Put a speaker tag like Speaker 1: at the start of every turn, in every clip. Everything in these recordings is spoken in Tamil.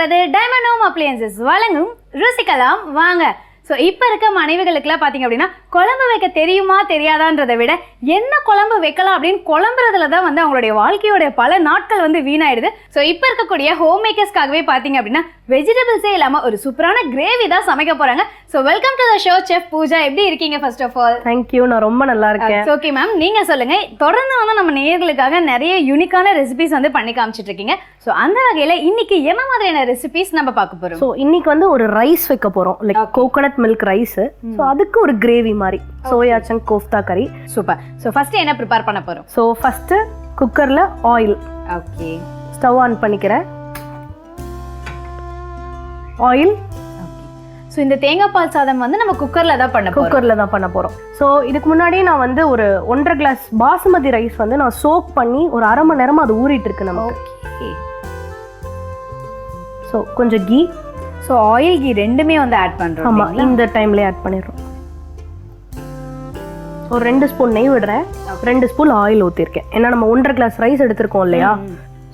Speaker 1: கொண்டிருப்பது டைமண்ட் ஹோம் அப்ளையன்சஸ் வழங்கும் ருசிக்கலாம் வாங்க. ஸோ இப்போ இருக்க மனைவிகளுக்குலாம் பார்த்தீங்க அப்படின்னா குழம்பு வைக்க தெரியுமா தெரியாதான்றதை விட என்ன குழம்பு வைக்கலாம் அப்படின்னு குழம்புறதுல தான் வந்து அவங்களுடைய வாழ்க்கையோடைய பல நாட்கள் வந்து வீணாயிடுது. ஸோ இப்போ இருக்கக்கூடிய ஹோம் மேக்கர்ஸ்க்காகவே பார்த்தீங்க அப்படின்னா வெஜிடபிள்ஸே இல்லாமல் ஒரு சூப்பரான கிரேவி தான் சமைக்க போகிறாங்க. So welcome to the show chef Pooja. எப்படி இருக்கீங்க? ஃபர்ஸ்ட் ஆஃப் ஆல்
Speaker 2: தேங்க்யூ, நான் ரொம்ப நல்லா இருக்கேன்.
Speaker 1: ஓகே மேம், நீங்கள் சொல்லுங்கள். தொடர்ந்து வந்து நம்ம நேயர்களுக்காக நிறைய யூனிக்கான ரெசிபிஸ் வந்து பண்ணி காமிச்சிட்டு இருக்கீங்க. ஸோ அந்த வகையில் இன்னைக்கு என்ன மாதிரியான ரெசிபிஸ் நம்ம பார்க்க போகிறோம்?
Speaker 2: ஸோ இன்னைக்கு வந்து ஒரு ரைஸ் வைக்க போகிறோம், like coconut milk rice. So அதுக்கு ஒரு கிரேவி மாதிரி சோயா சங்க் கோஃப்தா கறி.
Speaker 1: சூப்பர். ஸோ ஃபர்ஸ்ட் என்ன ப்ரிப்பேர் பண்ண போகிறோம்?
Speaker 2: ஸோ ஃபர்ஸ்ட் குக்கரில் ஆயில்.
Speaker 1: ஓகே,
Speaker 2: ஸ்டவ் ஆன் பண்ணிக்கிறேன். ஆயில்.
Speaker 1: ஸோ இந்த தேங்காய் பால் சாதம் வந்து நம்ம குக்கரில் தான் பண்ண போகிறோம்.
Speaker 2: குக்கரில் தான் பண்ண போகிறோம். ஸோ இதுக்கு முன்னாடியே நான் வந்து ஒரு 1.5 கிளாஸ் பாசுமதி ரைஸ் வந்து நான் சோக் பண்ணி ஒரு அரை மணி நேரமாக அது ஊறிட்டு இருக்கு நமக்கு.
Speaker 1: ஓகே.
Speaker 2: ஸோ கொஞ்சம் கீ.
Speaker 1: ஸோ ஆயில் கீ ரெண்டுமே வந்து ஆட் பண்ணுறோம்.
Speaker 2: ஆமாம், இந்த டைம்லேயே ஆட் பண்ணிடுறோம். ஒரு 2 ஸ்பூன் நெய் விடுறேன், 2 ஸ்பூன் ஆயில் ஊற்றிருக்கேன். ஏன்னா நம்ம 1.5 கிளாஸ் ரைஸ் எடுத்திருக்கோம் இல்லையா.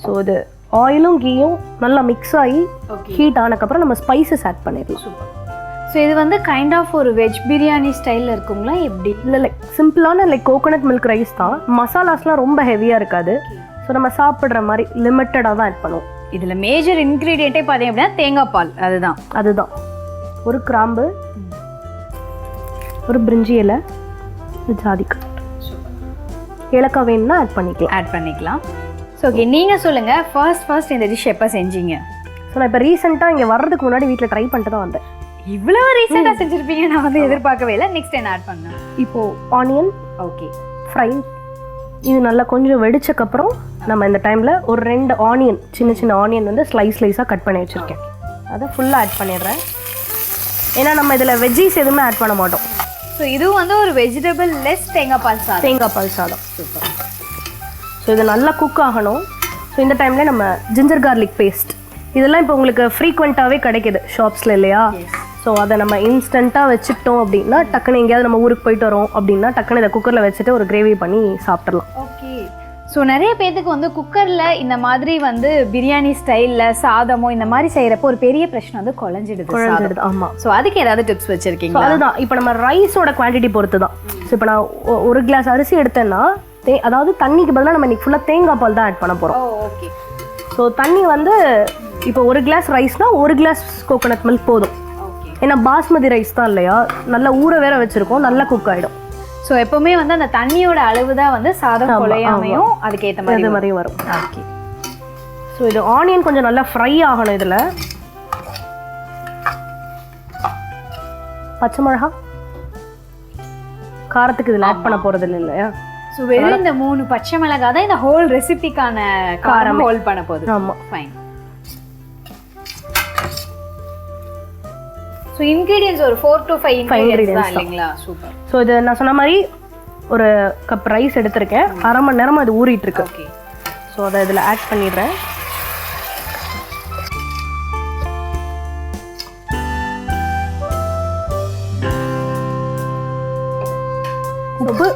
Speaker 2: ஸோ இது ஆயிலும் கீயும் நல்லா மிக்ஸ் ஆகி ஹீட் ஆனதுக்கப்புறம் நம்ம ஸ்பைசஸ் ஆட் பண்ணிடலாம்.
Speaker 1: சூப்பர். ஸோ இது வந்து கைண்ட் ஆஃப் ஒரு வெஜ் பிரியாணி ஸ்டைலில் இருக்குங்களா எப்படி?
Speaker 2: இல்லை, லைக் சிம்பிளான லைக் கோகோனட் மில்க் ரைஸ் தான். மசாலாஸ்லாம் ரொம்ப ஹெவியாக இருக்காது. ஸோ நம்ம சாப்பிட்ற மாதிரி லிமிட்டடாக தான் ஆட் பண்ணுவோம்.
Speaker 1: இதில் மேஜர் இன்க்ரீடியண்ட்டே பார்த்தீங்க அப்படின்னா தேங்காய் பால். அதுதான்
Speaker 2: ஒரு கிராம்பு, ஒரு பிரிஞ்சி இலை, ஜாதிக்காய், ஏலக்காய் வேணும்னா ஆட் பண்ணிக்கலாம்.
Speaker 1: ஸோ ஓகே, நீங்கள் சொல்லுங்கள் ஃபர்ஸ்ட் இந்த டிஷ் எப்போ செஞ்சீங்க?
Speaker 2: ஸோ நான் இப்போ ரீசெண்டாக இங்கே வர்றதுக்கு முன்னாடி வீட்டில் ட்ரை பண்ணிட்டு தான் வந்தேன்.
Speaker 1: இவ்வளோ ரீசெண்டாக செஞ்சுருப்பீங்க, நான் வந்து எதிர்பார்க்கவே இல்லை. நெக்ஸ்ட் என்ன ஆட் பண்ணேன்?
Speaker 2: இப்போது ஆனியன்.
Speaker 1: Okay,
Speaker 2: fry. இது நல்லா கொஞ்சம் வெடிச்சக்கப்புறம் நம்ம இந்த டைமில் ஒரு 2 ஆனியன், சின்ன ஆனியன் வந்து ஸ்லைஸாக கட் பண்ணி வச்சுருக்கேன். அதை ஃபுல்லாக ஆட் பண்ணிடுறேன். ஏன்னா நம்ம இதில் வெஜ்ஜீஸ் எதுவுமே ஆட் பண்ண மாட்டோம்.
Speaker 1: ஸோ இதுவும் வந்து ஒரு வெஜிடபிள் லெஸ் தேங்காய் பால் சாதம்.
Speaker 2: சூப்பர். ஸோ இது நல்லா குக் ஆகணும். ஸோ இந்த டைமில் நம்ம ஜிஞ்சர் கார்லிக் பேஸ்ட், இதெல்லாம் இப்போ உங்களுக்கு ஃப்ரீக்வெண்ட்டாகவே கிடைக்கிது ஷாப்ஸில் இல்லையா. ஸோ அதை நம்ம இன்ஸ்டண்ட்டாக வச்சுக்கிட்டோம் அப்படின்னா டக்குன்னு எங்கேயாவது நம்ம ஊருக்கு போயிட்டு வரோம் அப்படின்னா டக்குன்னு இதை குக்கரில் வச்சுட்டு ஒரு கிரேவி பண்ணி சாப்பிட்றலாம்.
Speaker 1: ஓகே. ஸோ நிறைய பேருக்கு வந்து குக்கரில் இந்த மாதிரி வந்து பிரியாணி ஸ்டைலில் சாதமோ இந்த மாதிரி செய்கிறப்போ ஒரு பெரிய பிரச்சனை வந்து குழஞ்சிடுது.
Speaker 2: ஆமாம்.
Speaker 1: ஸோ அதுக்கு ஏதாவது டிப்ஸ் வச்சுருக்கீங்க?
Speaker 2: அதுதான் இப்போ நம்ம ரைஸோட குவான்டிட்டி பொறுத்து தான். ஸோ இப்போ நான் 1 கிளாஸ் அரிசி எடுத்தேன்னா அதாவது தண்ணிக்கு பதிலாக நம்ம இன்னைக்கு ஃபுல்லாக தேங்காய் பால் தான் ஆட் பண்ண போகிறோம்.
Speaker 1: ஓகே.
Speaker 2: ஸோ தண்ணி வந்து இப்போ 1 கிளாஸ் ரைஸ்னால் 1 கிளாஸ் கோகோனட் மில்க் போதும். ஏன்னா பாஸ்மதி ரைஸ் தான் இல்லையா, நல்லா ஊற வேற வச்சுருக்கோம், நல்லா குக் ஆகிடும்.
Speaker 1: ஸோ எப்போவுமே வந்து அந்த தண்ணியோட அளவு தான் வந்து சாதம் குழையாமையும் அதுக்கேற்ற
Speaker 2: மாதிரி வரும். ஓகே. ஸோ இது ஆனியன் கொஞ்சம் நல்லா ஃப்ரை ஆகணும். இதில் பச்சை மிளகா காரத்துக்கு இதில் ஆட் பண்ண போகிறது இல்லையா.
Speaker 1: ஸோ வெறும் இந்த 3 பச்சை மிளகாய் தான் இந்த ஹோல் ரெசிபிக்கான காரம் ஹோல்ட் பண்ண போகுது.
Speaker 2: ஆமாம்,
Speaker 1: ஃபைன். ஸோ இன்க்ரீடியன்ஸ் ஒரு 4 to 5 இன்க்ரீடியன்ஸ் தான் இல்லைங்களா? சூப்பர்.
Speaker 2: ஸோ இது நான் சொன்ன மாதிரி ஒரு கப் ரைஸ் எடுத்திருக்கேன், அரை மணி நேரமாக அது ஊறிட்டு இருக்கு.
Speaker 1: ஓகே.
Speaker 2: ஸோ அதை இதில் ஆட் பண்ணிடுறேன். உப்பு.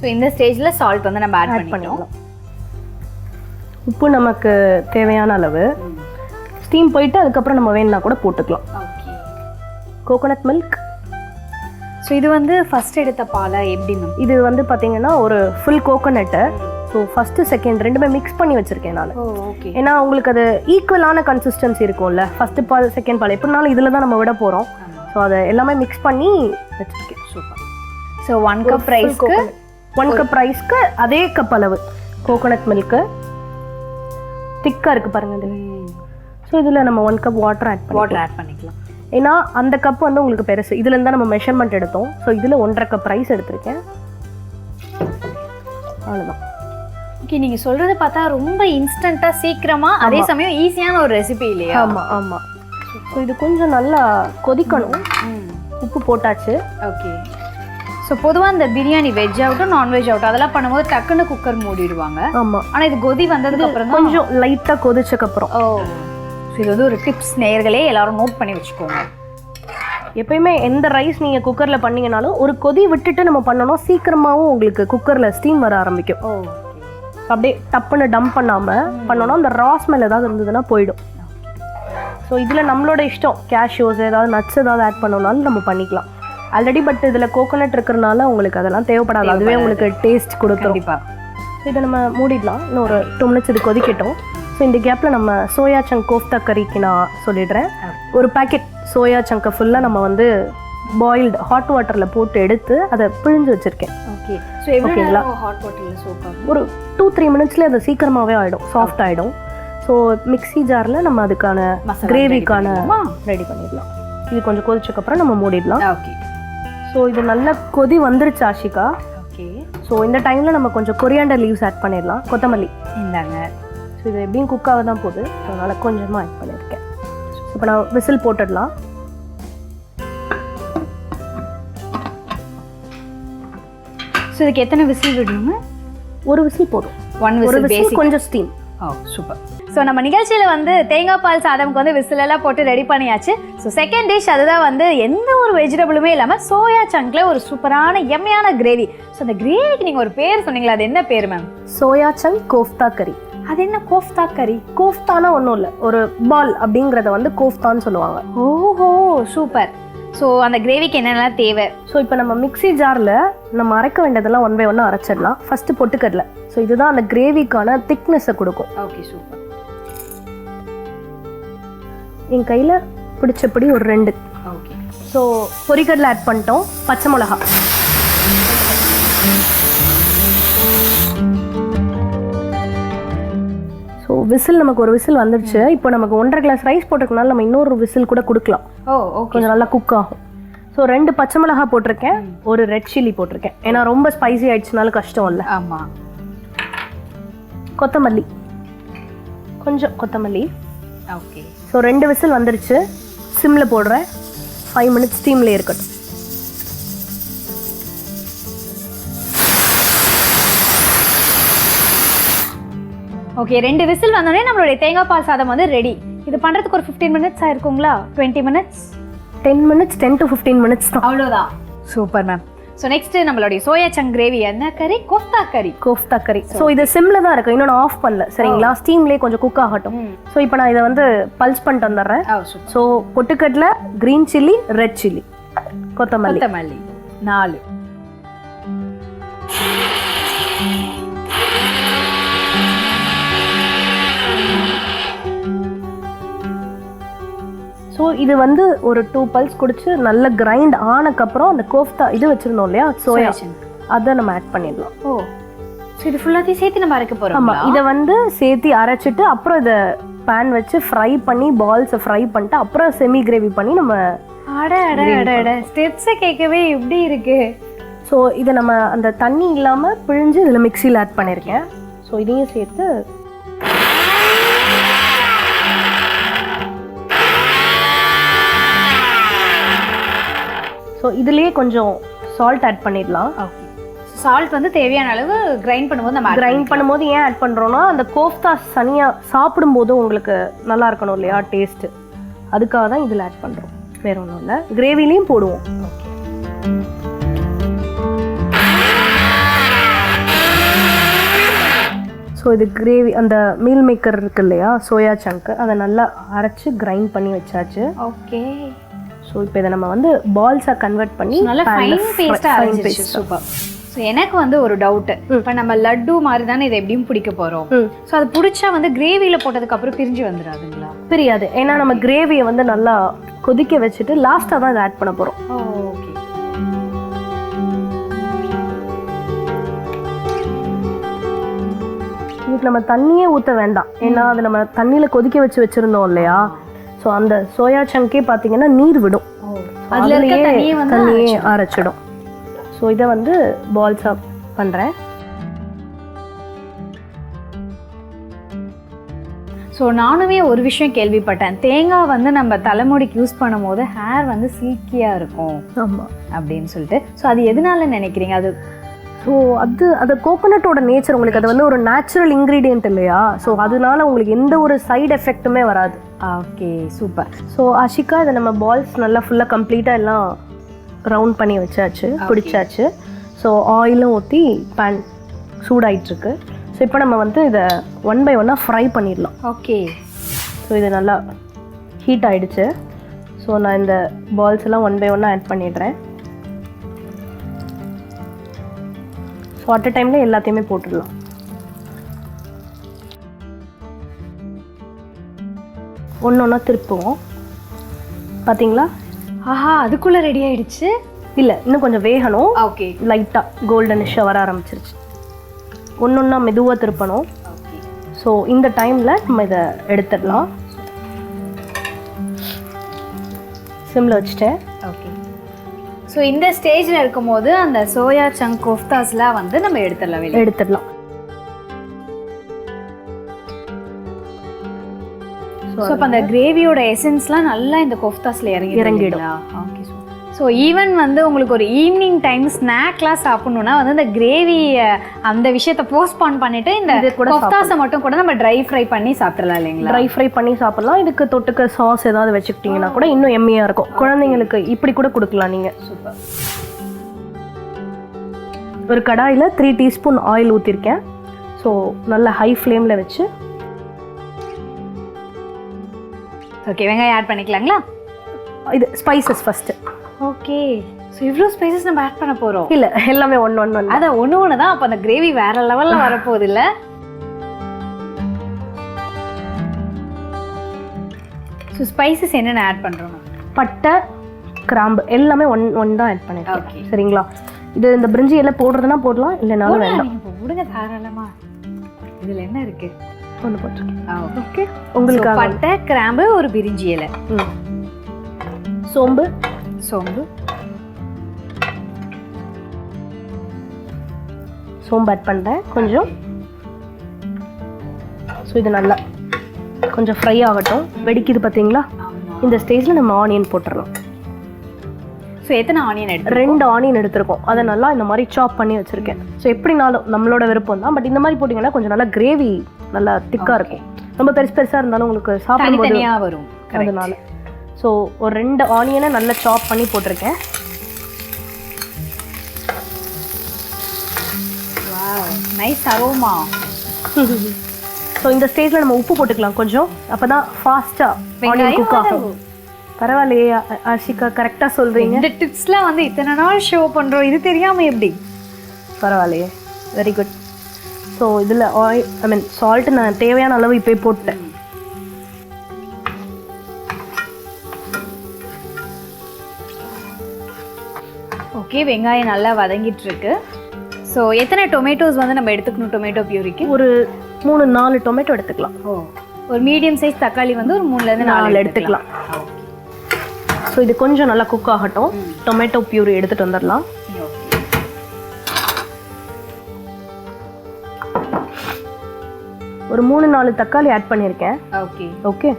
Speaker 1: ஸோ இந்த ஸ்டேஜில் சால்ட் வந்து நம்ம ஆட் பண்ணிடலாம்.
Speaker 2: உப்பு நமக்கு தேவையான அளவு. ஸ்டீம் போயிட்டு அதுக்கப்புறம் நம்ம வேணும்னா கூட போட்டுக்கலாம்.
Speaker 1: ஓகே.
Speaker 2: Coconut milk.
Speaker 1: ஸோ இது வந்து ஃபர்ஸ்ட் எடுத்த பாலை எப்படி மேம்?
Speaker 2: இது வந்து பார்த்தீங்கன்னா ஒரு full coconut. So first second ரெண்டுமே மிக்ஸ் பண்ணி வச்சுருக்கேன் நான்.
Speaker 1: ஓகே.
Speaker 2: ஏன்னா உங்களுக்கு அது ஈக்குவலான கன்சிஸ்டன்சி இருக்கும்ல, ஃபஸ்ட்டு பால் செகண்ட் பால் எப்படினாலும் இதில் தான் நம்ம விட போகிறோம். ஸோ அதை எல்லாமே மிக்ஸ் பண்ணி வச்சுருக்கேன்.
Speaker 1: சூப்பர். ஸோ 1 கப் ரைஸ்க்கு
Speaker 2: 1 கப் ரைஸ்க்கு அதே கப் அளவு கோகோனட் மில்க்கு. திக்காக இருக்குது பாருங்கள் இது. ஸோ இதில் நம்ம 1 கப் வாட்டர் ஆட்
Speaker 1: பண்ணிக்கலாம்.
Speaker 2: ஏன்னா அந்த கப் வந்து உங்களுக்கு பெருசு, இதுலேருந்து தான் நம்ம மெஷர்மெண்ட் எடுத்தோம். ஸோ இதில் 1.5 கப் ரைஸ் எடுத்திருக்கேன். அவ்வளோதான்.
Speaker 1: ஓகே. நீங்கள் சொல்கிறது பார்த்தா ரொம்ப இன்ஸ்டண்ட்டாக சீக்கிரமாக அதே சமயம் ஈஸியான ஒரு ரெசிபி இல்லையா?
Speaker 2: ஆமாம். ஸோ இது கொஞ்சம் நல்லா கொதிக்கணும். உப்பு போட்டாச்சு.
Speaker 1: ஓகே. ஸோ பொதுவாக இந்த பிரியாணி வெஜ் ஆகட்டும் நான்வெஜ் ஆகட்டும் அதெல்லாம் பண்ணும்போது டக்குன்னு குக்கர் மூடிடுவாங்க.
Speaker 2: ஆமாம்.
Speaker 1: ஆனால் இது கொதி வந்ததுக்கு அப்புறம்
Speaker 2: கொஞ்சம் லைட்டாக கொதிச்சக்கப்புறம்.
Speaker 1: ஸோ இது வந்து ஒரு டிப்ஸ் நேயர்களே எல்லாரும் நோட் பண்ணி வச்சுக்கோங்க.
Speaker 2: எப்பயுமே எந்த ரைஸ் நீங்கள் குக்கரில் பண்ணிங்கனாலும் ஒரு கொதி விட்டுட்டு நம்ம பண்ணணும், சீக்கிரமாகவும் உங்களுக்கு குக்கரில் ஸ்டீம் வர ஆரம்பிக்கும். அப்படியே டப்புன்னு டம்ப் பண்ணாமல் பண்ணோன்னா அந்த ரா ஸ்மெல் ஏதாவது இருந்ததுன்னா போயிடும். ஸோ இதில் நம்மளோட இஷ்டம், கேஷ்யூஸ் ஏதாவது நட்ஸ் ஏதாவது ஆட் பண்ணோம்னாலும் நம்ம பண்ணிக்கலாம் ஆல்ரெடி. பட் இதில் கோகோனட் இருக்கிறனால உங்களுக்கு அதெல்லாம் தேவைப்படாது, அதுவே உங்களுக்கு டேஸ்ட் கொடுத்துரும். ஸோ இதை நம்ம மூடிடலாம். இன்னும் ஒரு 2 minutes இது கொதிக்கட்டும். ஸோ இந்த கேப்பில் நம்ம சோயா சங்க் கோஃப்தா கறிக்கு நான் சொல்லிடுறேன். ஒரு பேக்கெட் சோயா சங்கை ஃபுல்லாக நம்ம வந்து பாயில்டு ஹாட் வாட்டரில் போட்டு எடுத்து அதை பிழிஞ்சு வச்சுருக்கேன்.
Speaker 1: ஓகே. ஸோ ஓகேங்களா, ஹாட் வாட்டரில் சோப்
Speaker 2: ஒரு 2-3 minutesலேயே அது சீக்கிரமாகவே ஆகிடும், சாஃப்ட் ஆகிடும். ஸோ மிக்ஸி ஜாரில் நம்ம அதுக்கான கிரேவிக்கான ரெடி பண்ணிடலாம். இது கொஞ்சம் கொதிச்சக்கப்புறம் நம்ம மூடிடலாம்.
Speaker 1: ஓகே.
Speaker 2: ஸோ இது நல்லா கொதி வந்துருச்சு ஆஷிகா.
Speaker 1: ஓகே.
Speaker 2: ஸோ இந்த டைமில் நம்ம கொஞ்சம் கொரியாண்டர் லீவ்ஸ் ஆட் பண்ணிடலாம், கொத்தமல்லி.
Speaker 1: இந்தாங்க.
Speaker 2: ஸோ இது எப்படியும் குக்காக தான் போகுது, அதனால் கொஞ்சமாக ஆட் பண்ணியிருக்கேன். இப்போ நான் விசில் போட்டுடலாம்.
Speaker 1: ஸோ இதுக்கு எத்தனை விசில் விடணுங்க?
Speaker 2: ஒரு விசில் போதும்.
Speaker 1: ஒரு
Speaker 2: விசில் கொஞ்சம் ஸ்டீம்.
Speaker 1: சூப்பர். ஸோ நம்ம நிகழ்ச்சியில் வந்து தேங்காய் பால் சாதமுக்கு வந்து விசிலெல்லாம் போட்டு ரெடி பண்ணியாச்சு. ஸோ செகண்ட் டிஷ் அதுதான் வந்து எந்த ஒரு வெஜிடபிளுமே இல்லாமல் சோயா சங்கில் ஒரு சூப்பரான எம்மையான கிரேவி. ஸோ அந்த கிரேவிக்கு நீங்கள் ஒரு பேர் சொன்னீங்களா, அது என்ன பேர் மேம்?
Speaker 2: சோயா சங்க் கோஃப்தா கறி.
Speaker 1: அது என்ன கோஃப்தா கறி?
Speaker 2: கோஃப்தானா ஒன்றும் இல்லை, ஒரு பால் அப்படிங்கிறத வந்து கோஃப்தான்னு சொல்லுவாங்க.
Speaker 1: ஓஹோ, சூப்பர். ஸோ அந்த கிரேவிக்கு என்னென்னலாம் தேவை?
Speaker 2: ஸோ இப்போ நம்ம மிக்ஸி ஜாரில் நம்ம அரைக்க வேண்டியதெல்லாம் 1 by 1 அரைச்சிடலாம். ஃபஸ்ட்டு பொட்டுக்கடலை. ஸோ இதுதான் அந்த கிரேவிக்கான திக்னஸை கொடுக்கும்.
Speaker 1: Okay, super.
Speaker 2: என் கையில் பிடிச்சபடி ஒரு 2.
Speaker 1: ஓகே.
Speaker 2: ஸோ பொரிக்கடலை ஆட் பண்ணிட்டோம். பச்சை மிளகா, ஸோ விசில் நமக்கு ஒரு விசில் வந்துருச்சு. இப்போ நமக்கு 1.5 glass ரைஸ் போட்டிருக்கனால நம்ம இன்னொரு விசில் கூட கொடுக்கலாம். கொஞ்சம் நல்லா குக் ஆகும். ஸோ 2 பச்சை மிளகா போட்டிருக்கேன், ஒரு ரெட் சில்லி போட்டிருக்கேன், ஏன்னா ரொம்ப ஸ்பைசி ஆயிடுச்சுனாலும் கஷ்டம் இல்லை.
Speaker 1: ஆமாம்.
Speaker 2: கொத்தமல்லி, கொஞ்சம் கொத்தமல்லி.
Speaker 1: ஓகே.
Speaker 2: ஸோ 2 விசில் வந்துருச்சு. சிம்மில் போடுறேன். 5 minutes ஸ்டீம்லேயே இருக்கட்டும்.
Speaker 1: ஓகே, 2 விசில் வந்தோடனே நம்மளுடைய தேங்காய் பால் சாதம் வந்து ரெடி. இது பண்ணுறதுக்கு ஒரு 15 minutes ஆயிருக்குங்களா? 20 minutes?
Speaker 2: 10 minutes, 10 to 15 minutes தான்.
Speaker 1: அவ்வளோதான். Super ma'am. ஸோ நெக்ஸ்ட் நம்மளுடைய சோயா சங்க் கிரேவி என்ன கறி? கோஃப்தா கறி.
Speaker 2: கோஃப்தா கறி. ஸோ இது சிம்மில் தான் இருக்கு, இன்னும் நான் ஆஃப் பண்ணல. சரிங்களா, ஸ்டீம்லேயே கொஞ்சம் குக் ஆகட்டும். ஸோ இப்போ நான் இதை வந்து பல்ஸ் பண்ணிட்டு வந்துடுறேன். ஸோ பொட்டுக்கடலை, கிரீன் சில்லி, ரெட் சில்லி, கொத்தமல்லி
Speaker 1: 4.
Speaker 2: ஸோ இது வந்து ஒரு 2 pulse குடிச்சு நல்ல கிரைண்ட் ஆனக்கப்புறம் அந்த கோஃப்தா இது வச்சுருந்தோம் இல்லையா, சோயா சங்க், அதை நம்ம ஆட் பண்ணிடலாம்.
Speaker 1: ஓ, ஸோ இது ஃபுல்லாத்தையும் சேர்த்து நம்ம அரைக்க போகிறோம்.
Speaker 2: ஆமாம், இதை வந்து சேர்த்து அரைச்சிட்டு அப்புறம் இதை பேன் வச்சு ஃப்ரை பண்ணி பால்ஸை ஃப்ரை பண்ணிட்டு அப்புறம் செமி கிரேவி பண்ணி நம்ம
Speaker 1: ஸ்டெப்ஸை கேட்கவே எப்படி இருக்கு.
Speaker 2: ஸோ இதை நம்ம அந்த தண்ணி இல்லாமல் பிழிஞ்சு இதில் மிக்சியில் ஆட் பண்ணியிருக்கேன். ஸோ இதையும் சேர்த்து ஸோ இதுலேயே கொஞ்சம் சால்ட் ஆட் பண்ணிடலாம்.
Speaker 1: ஓகே. சால்ட் வந்து தேவையான அளவு கிரைண்ட் பண்ணும்போது நம்ம
Speaker 2: கிரைண்ட் பண்ணும்போது ஏன் ஆட் பண்ணுறோன்னா அந்த கோஃப்தா தனியாக சாப்பிடும்போது உங்களுக்கு நல்லா இருக்கணும் இல்லையா டேஸ்ட்டு, அதுக்காக தான் இதில் ஆட் பண்ணுறோம், வேற ஒன்றும் இல்லை. கிரேவிலையும் போடுவோம். ஓகே. ஸோ இது கிரேவி அந்த மீல் மேக்கர் இருக்கு இல்லையா, சோயா சங்க்கு, அதை நல்லா அரைச்சி கிரைண்ட் பண்ணி வச்சாச்சு.
Speaker 1: ஓகே.
Speaker 2: ஸோ இப்போ இதை நம்ம வந்து பால்ஸாக கன்வெர்ட் பண்ணி
Speaker 1: நல்லா ஃபைன் பேஸ்ட்டாக அரைச்சிச்சு. சூப்பர். ஸோ எனக்கு வந்து ஒரு டவுட்டு, இப்போ நம்ம லட்டு மாதிரி தானே இதை எப்படியும் பிடிக்க போகிறோம். ஸோ அது பிடிச்சா வந்து கிரேவியில் போட்டதுக்கு அப்புறம் பிரிஞ்சு வந்துடாதுங்களா?
Speaker 2: பிரியாது, ஏன்னா நம்ம கிரேவியை வந்து நல்லா கொதிக்க வச்சுட்டு லாஸ்ட்டாக தான் இதை ஆட் பண்ண போகிறோம்.
Speaker 1: ஓகே.
Speaker 2: இதுக்கு நம்ம தண்ணியே ஊற்ற வேண்டாம், ஏன்னா அது நம்ம தண்ணியில் கொதிக்க வச்சு வச்சுருந்தோம் இல்லையா. ஸோ அந்த சோயா சங்கே பார்த்தீங்கன்னா நீர் விடும், அதுலேயே தண்ணியே அரைச்சிடும். ஸோ இதை வந்து பால்ஸாக பண்ணுறேன்.
Speaker 1: ஸோ நானுமே ஒரு விஷயம் கேள்விப்பட்டேன், தேங்காய் வந்து நம்ம தலைமுடிக்கு யூஸ் பண்ணும் போது ஹேர் வந்து சில்கியாக இருக்கும்.
Speaker 2: ஆமாம்
Speaker 1: அப்படின்னு சொல்லிட்டு. ஸோ அது எதனால நினைக்கிறீங்க? அது
Speaker 2: ஸோ அது கோகோனட்டோட நேச்சர், உங்களுக்கு அது வந்து ஒரு நேச்சுரல் இன்க்ரீடியன்ட் இல்லையா. ஸோ அதனால உங்களுக்கு எந்த ஒரு சைடு எஃபெக்ட்டுமே வராது.
Speaker 1: Okay, super.
Speaker 2: ஸோ ஆஷிகா, இதை நம்ம பால்ஸ் நல்லா ஃபுல்லாக கம்ப்ளீட்டாக எல்லாம் ரவுண்ட் பண்ணி வச்சாச்சு, பிடிச்சாச்சு. ஸோ ஆயிலும் ஊற்றி பேன் சூடாயிட்ருக்கு. ஸோ இப்போ நம்ம வந்து இதை 1 by 1 ஃப்ரை பண்ணிடலாம்.
Speaker 1: ஓகே.
Speaker 2: ஸோ இது நல்லா ஹீட் ஆகிடுச்சு. ஸோ நான் இந்த பால்ஸ் எல்லாம் 1 by 1 ஆட் பண்ணிடுறேன். ஸோ அட் அ டைமில் எல்லாத்தையுமே போட்டுடலாம். ஒன்று ஒன்றா திருப்புவோம். பார்த்தீங்களா?
Speaker 1: ஆஹா, அதுக்குள்ளே ரெடி ஆயிடுச்சு.
Speaker 2: இல்லை, இன்னும் கொஞ்சம் வேகணும்.
Speaker 1: ஓகே.
Speaker 2: லைட்டாக கோல்டனிஷாக வர ஆரம்பிச்சிருச்சு. ஒன்று ஒன்றா மெதுவாக திருப்பணும்.
Speaker 1: ஓகே.
Speaker 2: ஸோ இந்த டைமில் நம்ம இதை எடுத்துடலாம். சிம்மில் வச்சுட்டேன்.
Speaker 1: ஓகே. ஸோ இந்த ஸ்டேஜில் இருக்கும்போது அந்த சோயா சங்க் கோஃப்தாஸ்லாம் வந்து நம்ம எடுத்துடலாம். ஸோ அப்போ அந்த கிரேவியோட எசன்ஸ்லாம் நல்லா இந்த கோஃப்தாஸில் இறங்கிடும். ஓகே. ஸோ ஈவன் வந்து உங்களுக்கு ஒரு ஈவினிங் டைம் ஸ்நாக்லாம் சாப்பிட்ணுன்னா வந்து இந்த கிரேவி அந்த விஷயத்தை போஸ்ட்பான் பண்ணிட்டு இந்த கோஃப்தாஸை மட்டும் கூட நம்ம ட்ரை ஃப்ரை பண்ணி சாப்பிட்றலாம் இல்லைங்களா?
Speaker 2: ட்ரை ஃப்ரை பண்ணி சாப்பிட்லாம். இதுக்கு தொட்டுக்க சாஸ் ஏதாவது வச்சுக்கிட்டிங்கன்னா கூட இன்னும் எம்மியாக இருக்கும். குழந்தைங்களுக்கு இப்படி கூட கொடுக்கலாம் நீங்கள்.
Speaker 1: சூப்பர்.
Speaker 2: ஒரு கடாயில் 3 டீஸ்பூன் ஆயில் ஊற்றிருக்கேன். ஸோ நல்லா ஹை ஃப்ளேமில் வச்சு
Speaker 1: ஓகே, வெங்காயம் ஆட் பண்ணிக்கலாங்களா?
Speaker 2: இது ஸ்பைசஸ் ஃபஸ்ட்டு.
Speaker 1: ஓகே. ஸோ இவ்வளோ ஸ்பைசஸ் நம்ம ஆட் பண்ண போகிறோம்?
Speaker 2: இல்லை, எல்லாமே ஒன்று
Speaker 1: அதான் ஒன்று தான். அப்போ அந்த கிரேவி வேற லெவலில் வரப்போகுது இல்லை? ஸோ ஸ்பைசஸ் என்னென்ன ஆட் பண்ணுறோம்?
Speaker 2: பட்டை, கிராம்பு எல்லாமே ஒன்று தான் ஆட் பண்ணிருக்கேன்.
Speaker 1: ஓகே.
Speaker 2: சரிங்களா? இது இந்த பிரிஞ்சி எல்லாம் போடுறதுனா போடலாம், இல்லைனாலும் வேண்டாம்.
Speaker 1: விடுங்க தாராளமா. இதில் என்ன இருக்கு?
Speaker 2: ஒன்று போட்டிருக்கேன்.
Speaker 1: ஓகே.
Speaker 2: உங்களுக்கு
Speaker 1: பட்டை, கிராம்பு, ஒரு பிரிஞ்சி இலை,
Speaker 2: சோம்பு ஆட் பண்ணுறேன் கொஞ்சம். ஸோ இது நல்லா கொஞ்சம் ஃப்ரை ஆகட்டும். வெடிக்குது பார்த்தீங்களா? இந்த ஸ்டேஜில் நம்ம ஆனியன் போட்டுடலாம்.
Speaker 1: ஸோ எத்தனை ஆனியன்
Speaker 2: 2 ஆனியன் எடுத்துருக்கோம். அதை நல்லா இந்த மாதிரி சாப் பண்ணி வச்சுருக்கேன். ஸோ எப்படினாலும் நம்மளோட விருப்பம் தான். பட் இந்த மாதிரி போட்டிங்கன்னா கொஞ்சம் நல்லா கிரேவி நல்லா திக்காக இருக்கும். ரொம்ப பெருசாக இருந்தாலும் உங்களுக்கு சாப்பிடும்போது
Speaker 1: வரும்.
Speaker 2: அதனால ஸோ ஒரு 2 ஆனியனை நல்லா சாப் பண்ணி போட்டிருக்கேன்.
Speaker 1: Nice aroma.
Speaker 2: ஸோ இந்த ஸ்டேஜில் நம்ம உப்பு போட்டுக்கலாம் கொஞ்சம். அப்போ தான் ஃபாஸ்ட்டாக ஆனியன் குக் ஆகும். பரவாயில்லையே ஆஷிகா, கரெக்டாக சொல்கிறீங்க.
Speaker 1: இந்த டிப்ஸ்லாம் வந்து இத்தனை நாள் ஷோ பண்ணுறோம், இது தெரியாமல் எப்படி?
Speaker 2: பரவாயில்லையே, வெரி குட். ஸோ இதில் சால்ட்டு நான் தேவையான அளவு இப்போ போட்டேன்.
Speaker 1: ஓகே, வெங்காயம் நல்லா வதங்கிட்டு இருக்கு. ஸோ எத்தனை டொமேட்டோஸ் வந்து நம்ம எடுத்துக்கணும் டொமேட்டோ பியூரிக்கு?
Speaker 2: ஒரு 3-4 டொமேட்டோ எடுத்துக்கலாம்.
Speaker 1: ஒரு மீடியம் சைஸ் தக்காளி வந்து ஒரு 3லேருந்து 4 எடுத்துக்கலாம்.
Speaker 2: ஸோ இது கொஞ்சம் நல்லா குக் ஆகட்டும். டொமேட்டோ பியூரி எடுத்துகிட்டு வந்துடலாம். ஒரு 3-4 தக்காளி ஆட் பண்ணியிருக்கேன்.
Speaker 1: ஓகே.
Speaker 2: ஓகே.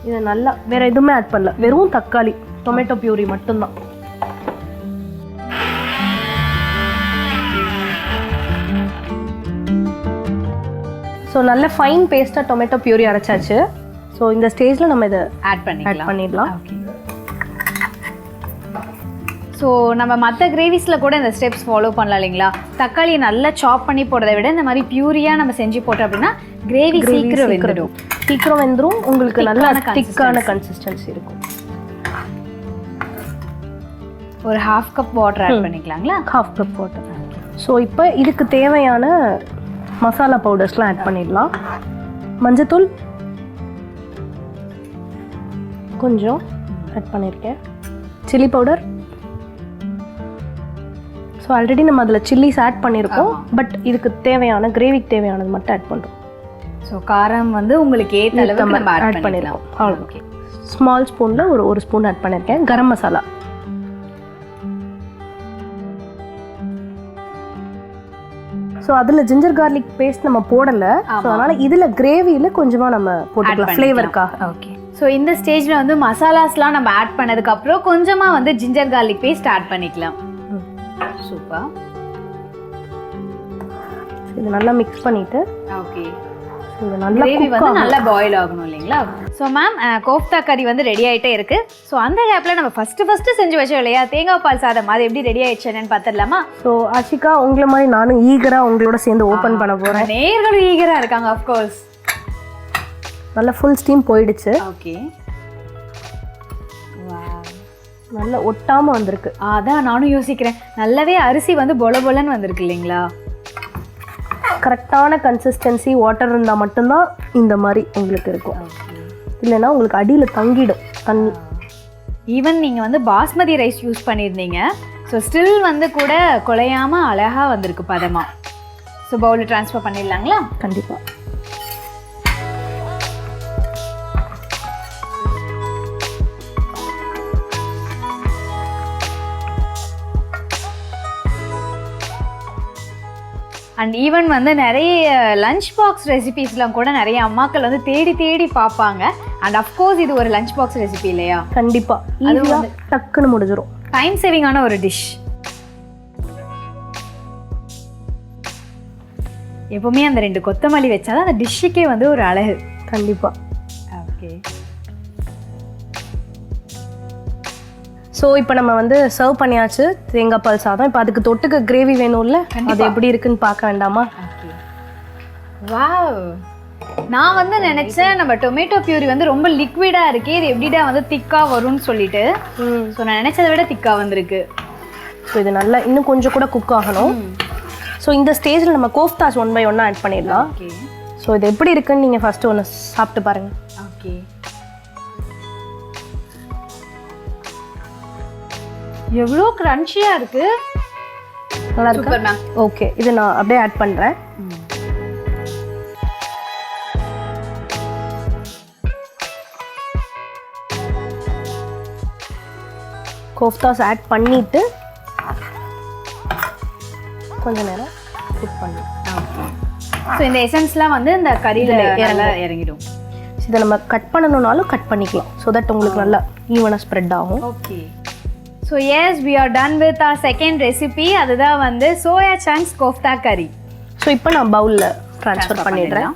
Speaker 2: இது நல்லா வேற எதுவுமே ஆட் பண்ணல, வெறும் தக்காளி டொமேட்டோ பியூரி மட்டும்தான். ஸோ நல்ல ஃபைன் பேஸ்ட்டாக டொமேட்டோ பியூரி அரைச்சாச்சு. ஸோ இந்த ஸ்டேஜில் நம்ம இதை ஆட் பண்ணிடலாம்.
Speaker 1: ஸோ நம்ம மற்ற கிரேவிஸில் கூட இந்த ஸ்டெப்ஸ் ஃபாலோ பண்ணலாம் இல்லைங்களா? தக்காளியை நல்லா சாப் பண்ணி போடுறதை விட இந்த மாதிரி பியூரியாக நம்ம செஞ்சு போட்டோம் அப்படின்னா கிரேவி
Speaker 2: சீக்கிரம் வெந்துடும். உங்களுக்கு நல்ல திக்கான கன்சிஸ்டன்சி இருக்கும்.
Speaker 1: ஒரு 1/2 கப் வாட்டர் ஆட் பண்ணிக்கலாங்களா?
Speaker 2: 1/2 கப் வாட்டர். ஸோ இப்போ இதுக்கு தேவையான மசாலா பவுடர்ஸ்லாம் ஆட் பண்ணிடலாம். மஞ்சத்தூள் கொஞ்சம் ஆட் பண்ணியிருக்கேன். Chilli powder. ஸோ ஆல்ரெடி நம்ம அதில் சில்லிஸ் ஆட் பண்ணியிருக்கோம். பட் இதுக்கு தேவையான கிரேவிக்கு தேவையானது மட்டும் ஆட் பண்ணுறோம்.
Speaker 1: ஸோ காரம் வந்து உங்களுக்கு ஏற்ற அளவுக்கு நம்ம ஆட் பண்ணிடலாம்.
Speaker 2: ஓகே. ஸ்மால் ஸ்பூனில் ஒரு ஸ்பூன் ஆட் பண்ணியிருக்கேன். கரம் மசாலா. ஸோ அதில் ஜிஞ்சர் கார்லிக் பேஸ்ட் நம்ம போடலை. ஸோ அதனால் இதில் கிரேவியில் கொஞ்சமாக நம்ம போட்டுக்கலாம் ஃப்ளேவருக்காக.
Speaker 1: ஓகே. ஸோ இந்த ஸ்டேஜில் வந்து மசாலாஸ்லாம் நம்ம ஆட் பண்ணதுக்கப்புறம் கொஞ்சமாக வந்து ஜிஞ்சர் கார்லிக் பேஸ்ட் ஆட் பண்ணிக்கலாம். சூப்பர்.
Speaker 2: இது நல்லா மிக்ஸ் பண்ணிவிட்டு
Speaker 1: ஓகே.
Speaker 2: ஸோ இது நல்லா
Speaker 1: கிரேவி வந்து நல்லா பாயில் ஆகணும் இல்லைங்களா? ஸோ மேம் கோஃப்தா கறி வந்து ரெடி ஆகிட்டே இருக்கு. ஸோ அந்த கேப்பில் நம்ம ஃபர்ஸ்ட் செஞ்சு வச்சோம் இல்லையா தேங்காய் பால் சாதம், அது எப்படி ரெடி ஆயிடுச்சு என்னன்னு பார்த்துடலாமா?
Speaker 2: ஸோ ஆஷிகா உங்களை மாதிரி நானும் ஈகராக உங்களோட சேர்ந்து ஓப்பன் பண்ண போகிறேன்.
Speaker 1: நேர்களும் ஈகராக இருக்காங்க ஆஃப்கோர்ஸ்.
Speaker 2: நல்லா ஃபுல் ஸ்டீம் போயிடுச்சு.
Speaker 1: ஓகே,
Speaker 2: நல்லா ஒட்டாமல் வந்திருக்கு.
Speaker 1: அதான் நானும் யோசிக்கிறேன், நல்லாவே அரிசி வந்து பொலன்னு வந்திருக்கு இல்லைங்களா?
Speaker 2: கரெக்டான கன்சிஸ்டன்சி வாட்டர் இருந்தால் மட்டும்தான் இந்த மாதிரி உங்களுக்கு இருக்கும். இல்லைன்னா உங்களுக்கு அடியில் தங்கிடும் தண்ணி.
Speaker 1: ஈவன் நீங்கள் வந்து பாஸ்மதி ரைஸ் யூஸ் பண்ணியிருந்தீங்க. ஸோ ஸ்டில் வந்து கூட குலையாமல் அழகாக வந்திருக்கு பதமாக. ஸோ பவுலில் ட்ரான்ஸ்ஃபர் பண்ணிடலாங்களா?
Speaker 2: கண்டிப்பாக.
Speaker 1: அண்ட் ஈவன் வந்து நிறைய லஞ்ச் பாக்ஸ் ரெசிபீஸ்லாம் கூட நிறைய அம்மாக்கள் வந்து தேடி பார்ப்பாங்க. அண்ட் அஃப்கோர்ஸ் இது ஒரு லஞ்ச் பாக்ஸ் ரெசிபி இல்லையா?
Speaker 2: கண்டிப்பாக. அது டக்குன்னு முடிஞ்சிடும்.
Speaker 1: டைம் சேவிங்கான ஒரு டிஷ். எப்பவுமே அந்த 2 கொத்தமல்லி வச்சாதான் அந்த டிஷ்ஷுக்கே வந்து ஒரு அழகு.
Speaker 2: கண்டிப்பாக.
Speaker 1: ஓகே,
Speaker 2: ஸோ இப்போ நம்ம வந்து சர்வ் பண்ணியாச்சு தேங்காய் பால் சாதம். இப்போ அதுக்கு தொட்டுக்க கிரேவி வேணும்ல, அது எப்படி இருக்குன்னு பார்க்க வேண்டாமா?
Speaker 1: வாவ், நான் வந்து நினைச்சேன் நம்ம டொமேட்டோ பியூரி வந்து ரொம்ப லிக்விடா இருக்கு, இது எப்படிடா வந்து திக்கா வரும்னு சொல்லிட்டு. ஸோ நான் நினைச்சதை விட திக்கா வந்திருக்கு.
Speaker 2: ஸோ இது நல்லா இன்னும் கொஞ்சம் கூட குக் ஆகணும். ஸோ இந்த ஸ்டேஜில் நம்ம கோஃப்தாஸ் 1 by 1 ஆட் பண்ணிடலாம். ஸோ இது எப்படி இருக்குன்னு நீங்கள் ஃபர்ஸ்ட் ஒன்று சாப்பிட்டு பாருங்க.
Speaker 1: ஓகே, எவ்வளோ கிரன்ச்சியா இருக்கு.
Speaker 2: நல்லா இருக்கு. ஓகே, இது நான் அப்படியே ஆட் பண்ணுறேன். கோஃப்தாஸ் ஆட் பண்ணிட்டு கொஞ்ச நேரம் குக் பண்ணி.
Speaker 1: ஸோ இந்த எசன்ஸ்லாம் வந்து இந்த கறியில் இறங்கிடும்.
Speaker 2: இதை நம்ம கட் பண்ணணும்னாலும் கட் பண்ணிக்கலாம். ஸோ தட் உங்களுக்கு நல்லா ஈவனாக ஸ்ப்ரெட் ஆகும்.
Speaker 1: Okay, so yes we are done with our second recipe. அதுதான் வந்து சோயா சங்க்ஸ் கோஃப்தா கறி.
Speaker 2: ஸோ இப்போ நான் பவுலில் ட்ரான்ஸ்ஃபர் பண்ணிடுறேன்.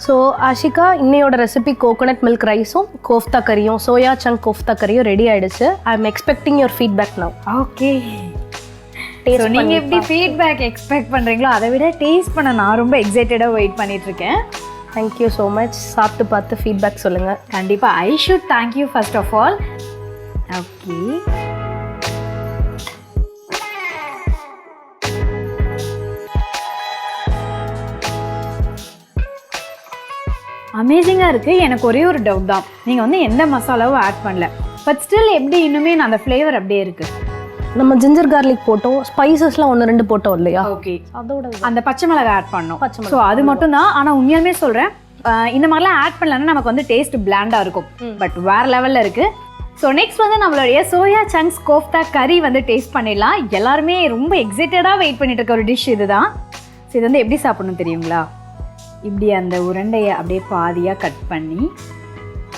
Speaker 2: ஸோ ஆஷிகா, இன்னையோட ரெசிபி கோகோனட் மில்க் ரைஸும் கோஃப்தா கறியும் சோயா சங்க் கோஃப்தா கறியும் ரெடி ஆயிடுச்சு. I am expecting your feedback now.
Speaker 1: Okay, நீங்கள் எப்படி ஃபீட்பேக் எக்ஸ்பெக்ட் பண்ணுறீங்களோ அதை விட டேஸ்ட் பண்ண நான் ரொம்ப எக்ஸைட்டடாக வெயிட் பண்ணிட்டு இருக்கேன்.
Speaker 2: Thank you so much. சாப்பிட்டு பார்த்து ஃபீட்பேக் சொல்லுங்கள்.
Speaker 1: கண்டிப்பாக. I should thank you first of all. Okay, அமேசிங்காக இருக்குது. எனக்கு ஒரே ஒரு டவுட் தான், நீங்கள் வந்து எந்த மசாலாவும் ஆட் பண்ணல, பட் ஸ்டில் எப்படி இன்னுமே அந்த ஃப்ளேவர் அப்படியே இருக்குது.
Speaker 2: நம்ம ஜிஞ்சர் கார்லிக் போட்டோம், ஸ்பைசஸ்லாம் 1-2 போட்டோம் இல்லையா?
Speaker 1: ஓகே,
Speaker 2: அதோட
Speaker 1: அந்த பச்சை மிளகாய் ஆட் பண்ணோம். ஸோ அது மட்டும் தான். ஆனால் உண்மையாலுமே சொல்கிறேன், இந்த மாதிரிலாம் ஆட் பண்ணலன்னா நமக்கு வந்து டேஸ்ட் பிளாண்டாக இருக்கும். பட் வேறு லெவலில் இருக்குது. ஸோ நெக்ஸ்ட் வந்து நம்மளுடைய சோயா சங்க்ஸ் கோஃப்தா கறி வந்து டேஸ்ட் பண்ணிடலாம். எல்லாருமே ரொம்ப எக்ஸைட்டடாக வெயிட் பண்ணிட்டு இருக்க ஒரு டிஷ் இதுதான். ஸோ இது வந்து எப்படி சாப்பிடணும் தெரியுங்களா? இப்படி அந்த உருண்டையை அப்படியே பாதியாக கட் பண்ணி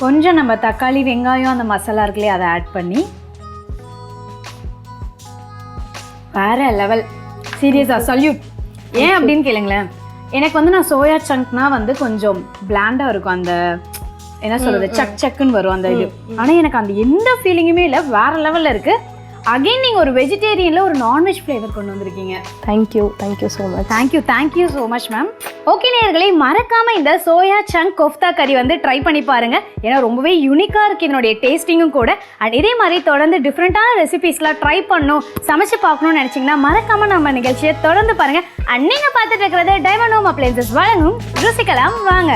Speaker 1: கொஞ்சம் நம்ம தக்காளி வெங்காயம் அந்த மசாலா இருக்குல்லையே அதை ஆட் பண்ணி வேற லெவல். சீரியஸாக சல்யூட். ஏன் அப்படின்னு கேளுங்களேன், எனக்கு வந்து நான் சோயா சங்க்னா வந்து கொஞ்சம் பிளாண்டாக இருக்கும், அந்த என்ன சொல்கிறது சக்குன்னு வரும் அந்த இது. ஆனால் எனக்கு அந்த எந்த ஃபீலிங்குமே இல்லை, வேற லெவலில் இருக்குது. அகைன் நீங்கள் ஒரு வெஜிடேரியனில் ஒரு நான்வெஜ் ஃப்ளேவர் கொண்டு வந்திருக்கீங்க.
Speaker 2: Thank you so much.
Speaker 1: Thank you so much ma'am. Okay நேயர்களே, மறக்காமல் இந்த சோயா சங்க் கோஃப்தா கறி வந்து ட்ரை பண்ணி பாருங்கள். ஏன்னா ரொம்பவே யூனிக்காக இருக்குது இதனுடைய டேஸ்டிங்கும் கூட. அண்ட் இதே மாதிரி தொடர்ந்து டிஃப்ரெண்ட்டான ரெசிபீஸ்லாம் ட்ரை பண்ணணும், சமைச்சு பார்க்கணும்னு நினச்சிங்கன்னா மறக்காமல் நம்ம நிகழ்ச்சியை தொடர்ந்து பாருங்கள். அண்ட் நீங்கள் பார்த்துட்டு இருக்கிறது டைமண்ட் ஹோம் அப்ளையன்சஸ் வழங்கும் ருசிக்கலாம் வாங்க.